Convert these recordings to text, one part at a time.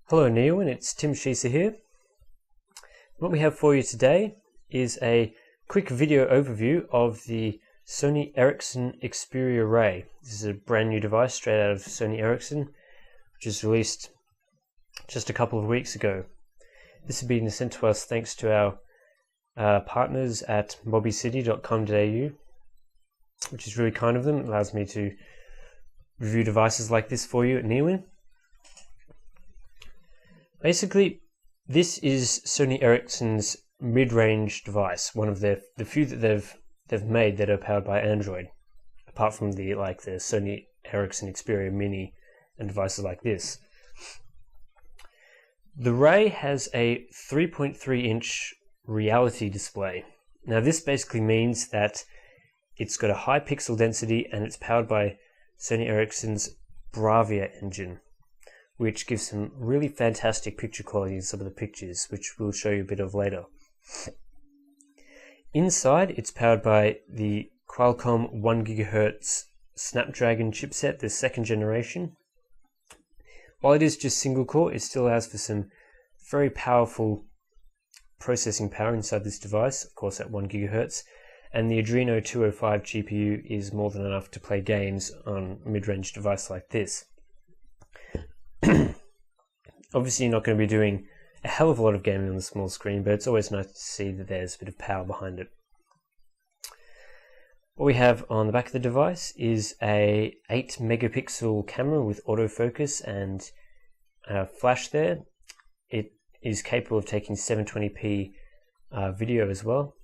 Hello Neowin, it's Tim Sheeser here. What we have for you today is a quick video overview of the Sony Ericsson Xperia Ray. This is a brand new device straight out of Sony Ericsson, which was released just a couple of weeks ago. This has been sent to us thanks to our partners at mobbycity.com.au, which is really kind of them. It allows me to review devices like this for you at Neowin. Basically, this is Sony Ericsson's mid-range device, one of the few that they've made that are powered by Android, apart from the Sony Ericsson Xperia Mini and devices like this. The Ray has a 3.3-inch reality display. Now this basically means that it's got a high pixel density and it's powered by Sony Ericsson's Bravia engine, which gives some really fantastic picture quality in some of the pictures, which we'll show you a bit of later. Inside, it's powered by the Qualcomm 1 GHz Snapdragon chipset, the second generation. While it is just single core, it still allows for some very powerful processing power inside this device, of course at 1 GHz, and the Adreno 205 GPU is more than enough to play games on a mid-range device like this. Obviously you're not going to be doing a hell of a lot of gaming on the small screen, but it's always nice to see that there's a bit of power behind it. What we have on the back of the device is a 8 megapixel camera with autofocus and flash there. It is capable of taking 720p video as well.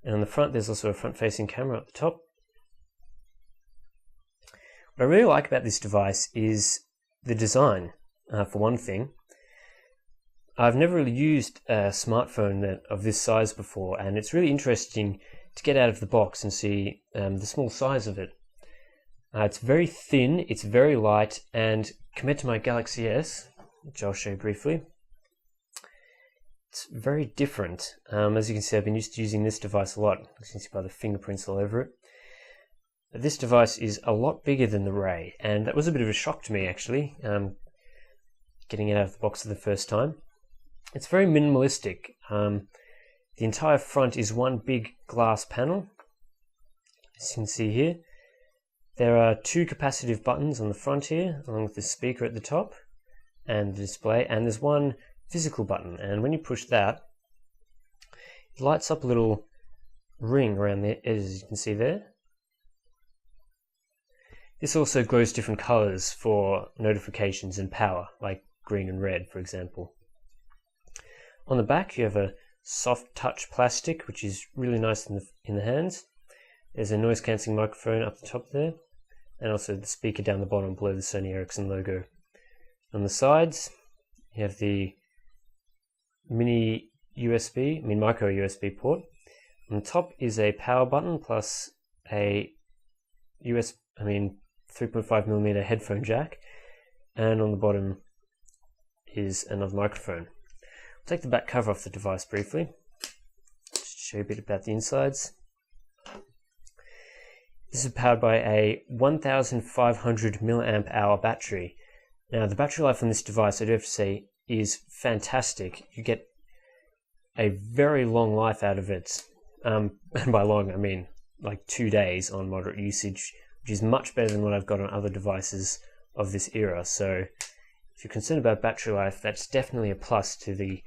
And on the front there's also a front-facing camera at the top. What I really like about this device is the design, for one thing. I've never really used a smartphone of this size before, and it's really interesting to get out of the box and see the small size of it. It's very thin, it's very light, and compared to my Galaxy S, which I'll show you briefly, it's very different. As you can see, I've been used to using this device a lot. You can see by the fingerprints all over it. This device is a lot bigger than the Ray, and that was a bit of a shock to me actually, getting it out of the box for the first time. It's very minimalistic. The entire front is one big glass panel, as you can see here. There are two capacitive buttons on the front here, along with the speaker at the top and the display, and there's one physical button, and when you push that, it lights up a little ring around the edges, as you can see there. This also glows different colors for notifications and power, like green and red, for example. On the back, you have a soft touch plastic, which is really nice in the hands. There's a noise cancelling microphone up the top there, and also the speaker down the bottom below the Sony Ericsson logo. On the sides, you have the micro USB port. On the top is a power button plus a 3.5mm headphone jack, and on the bottom is another microphone. I'll take the back cover off the device briefly, just to show you a bit about the insides. This is powered by a 1500 mAh battery. Now the battery life on this device, I do have to say, is fantastic. You get a very long life out of it, and by long I mean like 2 days on moderate usage, which is much better than what I've got on other devices of this era. So if you're concerned about battery life, that's definitely a plus to the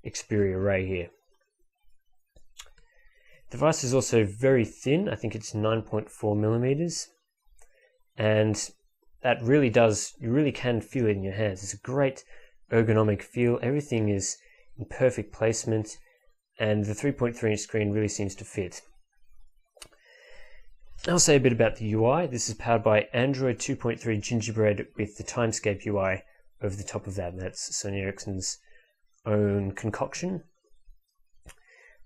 Xperia Ray here. The device is also very thin. I think it's 9.4mm, and that really does, you really can feel it in your hands. It's a great ergonomic feel. Everything is in perfect placement, and the 3.3-inch screen really seems to fit. I'll say a bit about the UI. This is powered by Android 2.3 Gingerbread with the Timescape UI over the top of that. That's Sony Ericsson's own concoction.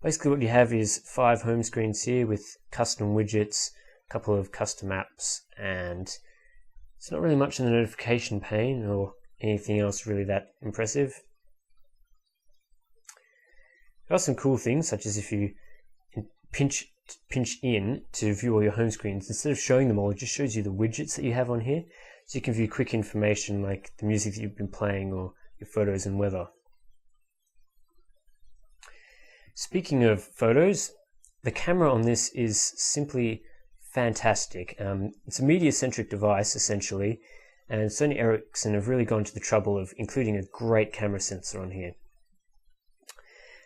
Basically what you have is 5 home screens here with custom widgets, a couple of custom apps, and it's not really much in the notification pane or anything else really that impressive. There are some cool things, such as if you pinch in to view all your home screens, instead of showing them all, it just shows you the widgets that you have on here, so you can view quick information like the music that you've been playing or your photos and weather. Speaking of photos, the camera on this is simply fantastic. It's a media-centric device essentially, and Sony Ericsson have really gone to the trouble of including a great camera sensor on here.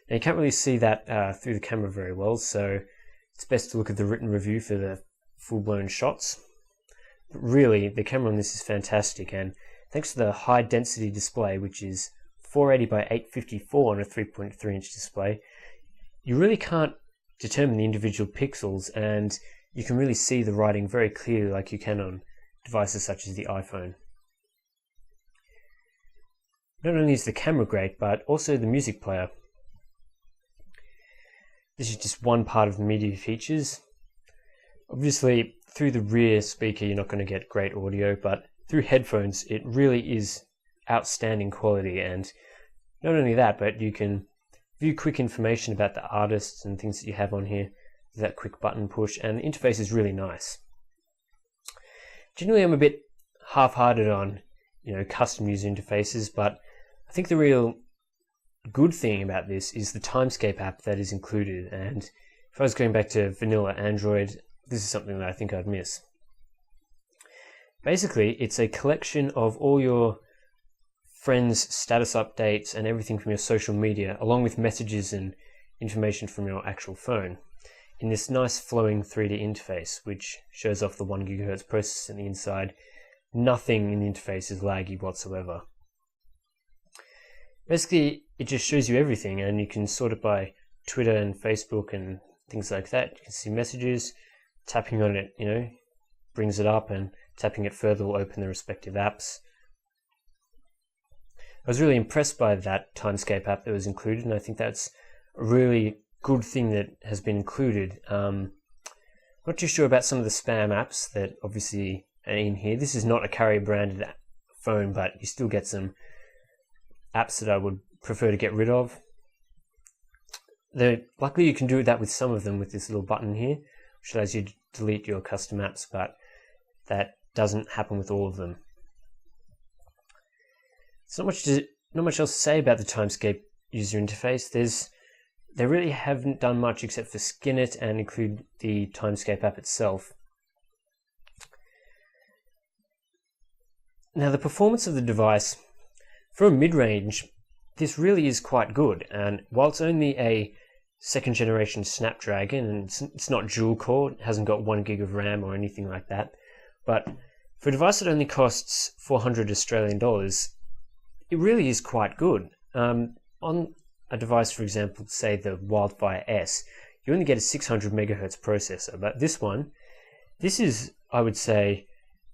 Now you can't really see that through the camera very well, so it's best to look at the written review for the full-blown shots. But really, the camera on this is fantastic, and thanks to the high density display, which is 480 by 854 on a 3.3 inch display, you really can't determine the individual pixels, and you can really see the writing very clearly like you can on devices such as the iPhone. Not only is the camera great, but also the music player. This is just one part of the media features. Obviously, through the rear speaker you're not going to get great audio, but through headphones it really is outstanding quality. And not only that, but you can view quick information about the artists and things that you have on here with that quick button push, and the interface is really nice. Generally I'm a bit half-hearted on custom user interfaces, but I think the real good thing about this is the Timescape app that is included, and if I was going back to vanilla Android, this is something that I think I'd miss. Basically, it's a collection of all your friends' status updates and everything from your social media, along with messages and information from your actual phone, in this nice flowing 3D interface, which shows off the 1 GHz processor on the inside. Nothing in the interface is laggy whatsoever. Basically, it just shows you everything, and you can sort it by Twitter and Facebook and things like that. You can see messages, tapping on it, brings it up, and tapping it further will open the respective apps. I was really impressed by that Timescape app that was included, and I think that's a really good thing that has been included. Not too sure about some of the spam apps that obviously are in here. This is not a Carrier branded phone, but you still get some apps that I would prefer to get rid of. Luckily you can do that with some of them with this little button here, which allows you to delete your custom apps, but that doesn't happen with all of them. There's not much else to say about the Timescape user interface. They really haven't done much except for skin it and include the Timescape app itself. Now the performance of the device, for a mid-range, this really is quite good, and while it's only a second generation Snapdragon and it's not dual core, it hasn't got 1 gig of RAM or anything like that, but for a device that only costs 400 Australian dollars, it really is quite good. On a device, for example, say the Wildfire S, you only get a 600 MHz processor, but this is, I would say,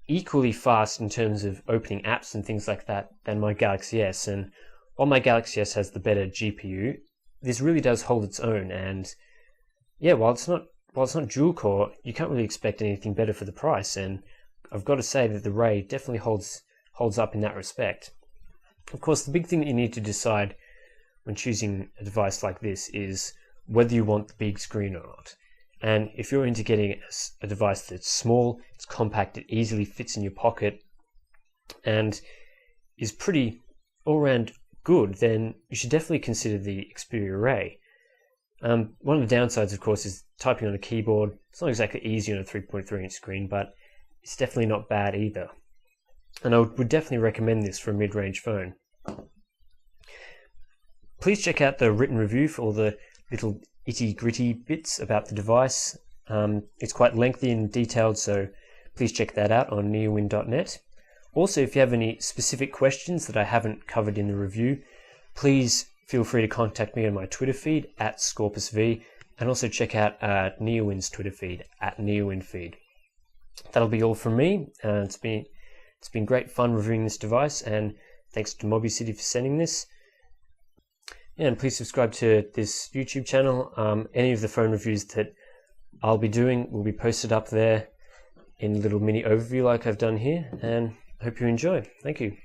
equally fast in terms of opening apps and things like that than my Galaxy S. And while my Galaxy S has the better GPU, this really does hold its own. And yeah, while it's not dual core, you can't really expect anything better for the price. And I've got to say that the Ray definitely holds up in that respect. Of course, the big thing that you need to decide when choosing a device like this is whether you want the big screen or not. And if you're into getting a device that's small, it's compact, it easily fits in your pocket, and is pretty all-round good, then you should definitely consider the Xperia Ray. One of the downsides, of course, is typing on a keyboard. It's not exactly easy on a 3.3 inch screen, but it's definitely not bad either. And I would definitely recommend this for a mid-range phone. Please check out the written review for all the little itty-gritty bits about the device. It's quite lengthy and detailed, so please check that out on neowin.net. Also, if you have any specific questions that I haven't covered in the review, please feel free to contact me on my Twitter feed @ScorpusV, and also check out Neowin's Twitter feed @NeowinFeed. That'll be all from me. It's been great fun reviewing this device, and thanks to Mobby City for sending this. Yeah, and please subscribe to this YouTube channel. Any of the phone reviews that I'll be doing will be posted up there in a little mini overview like I've done here, and I hope you enjoy. Thank you.